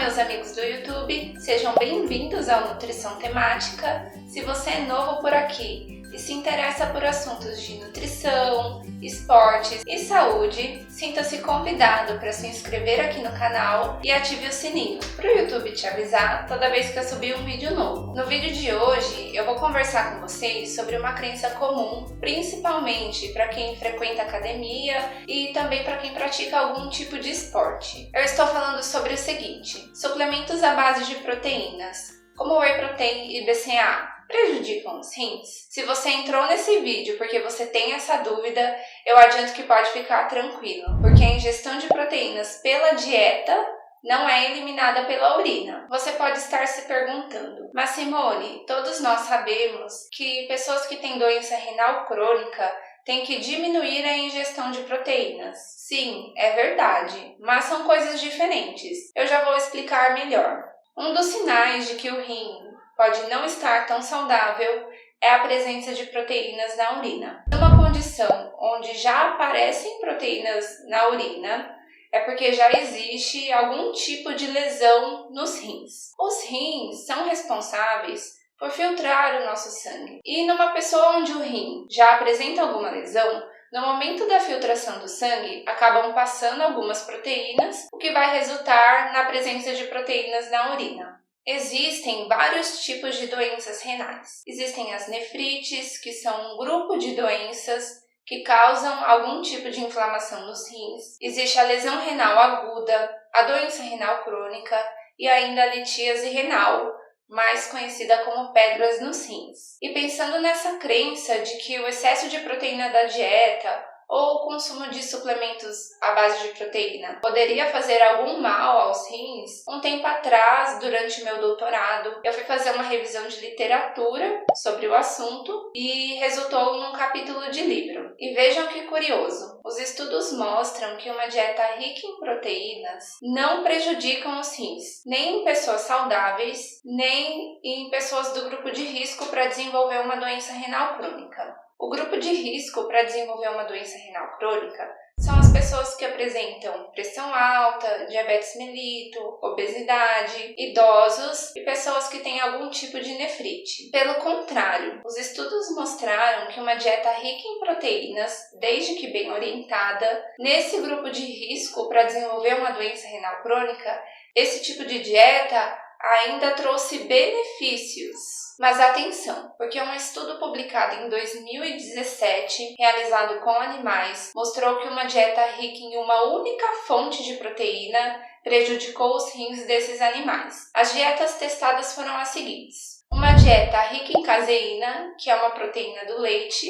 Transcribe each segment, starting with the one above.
meus amigos do YouTube, sejam bem-vindos ao Nutrição Temática. Se você é novo por aqui e se interessa por assuntos de nutrição, esportes e saúde, sinta-se convidado para se inscrever aqui no canal e ative o sininho para o YouTube te avisar toda vez que eu subir um vídeo novo. No vídeo de hoje, eu vou conversar com vocês sobre uma crença comum, principalmente para quem frequenta academia e também para quem pratica algum tipo de esporte. Eu estou falando sobre o seguinte: suplementos à base de proteínas, como Whey Protein e BCAA, prejudicam os rins? Se você entrou nesse vídeo porque você tem essa dúvida, eu adianto que pode ficar tranquilo, porque a ingestão de proteínas pela dieta não é eliminada pela urina. Você pode estar se perguntando: mas Simone, todos nós sabemos que pessoas que têm doença renal crônica têm que diminuir a ingestão de proteínas. Sim, é verdade, mas são coisas diferentes. Eu já vou explicar melhor. Um dos sinais de que o rim pode não estar tão saudável é a presença de proteínas na urina. Numa condição onde já aparecem proteínas na urina, é porque já existe algum tipo de lesão nos rins. Os rins são responsáveis por filtrar o nosso sangue. E numa pessoa onde o rim já apresenta alguma lesão, no momento da filtração do sangue, acabam passando algumas proteínas, o que vai resultar na presença de proteínas na urina. Existem vários tipos de doenças renais. Existem as nefrites, que são um grupo de doenças que causam algum tipo de inflamação nos rins. Existe a lesão renal aguda, a doença renal crônica e ainda a litíase renal, mais conhecida como pedras nos rins. E pensando nessa crença de que o excesso de proteína da dieta ou o consumo de suplementos à base de proteína poderia fazer algum mal aos rins, um tempo atrás, durante meu doutorado, eu fui fazer uma revisão de literatura sobre o assunto e resultou num capítulo de livro. E vejam que curioso, os estudos mostram que uma dieta rica em proteínas não prejudicam os rins, nem em pessoas saudáveis, nem em pessoas do grupo de risco para desenvolver uma doença renal crônica. O grupo de risco para desenvolver uma doença renal crônica são as pessoas que apresentam pressão alta, diabetes mellitus, obesidade, idosos e pessoas que têm algum tipo de nefrite. Pelo contrário, os estudos mostraram que uma dieta rica em proteínas, desde que bem orientada, nesse grupo de risco para desenvolver uma doença renal crônica, esse tipo de dieta ainda trouxe benefícios. Mas atenção, porque um estudo publicado em 2017, realizado com animais, mostrou que uma dieta rica em uma única fonte de proteína prejudicou os rins desses animais. As dietas testadas foram as seguintes: uma dieta rica em caseína, que é uma proteína do leite,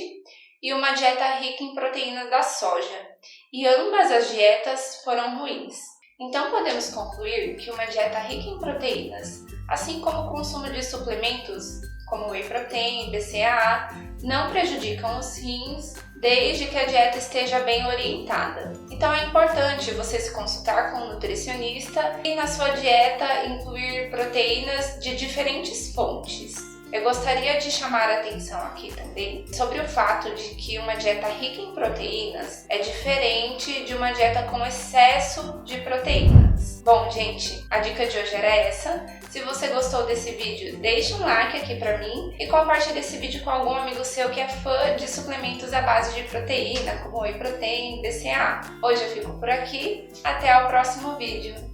e uma dieta rica em proteína da soja. E ambas as dietas foram ruins. Então podemos concluir que uma dieta rica em proteínas, assim como o consumo de suplementos como Whey Protein e BCAA, não prejudicam os rins desde que a dieta esteja bem orientada. Então é importante você se consultar com um nutricionista e na sua dieta incluir proteínas de diferentes fontes. Eu gostaria de chamar a atenção aqui também sobre o fato de que uma dieta rica em proteínas é diferente de uma dieta com excesso de proteínas. Bom, gente, a dica de hoje era essa. Se você gostou desse vídeo, deixa um like aqui pra mim e compartilhe esse vídeo com algum amigo seu que é fã de suplementos à base de proteína, como Whey Protein e BCAA. Hoje eu fico por aqui, até o próximo vídeo.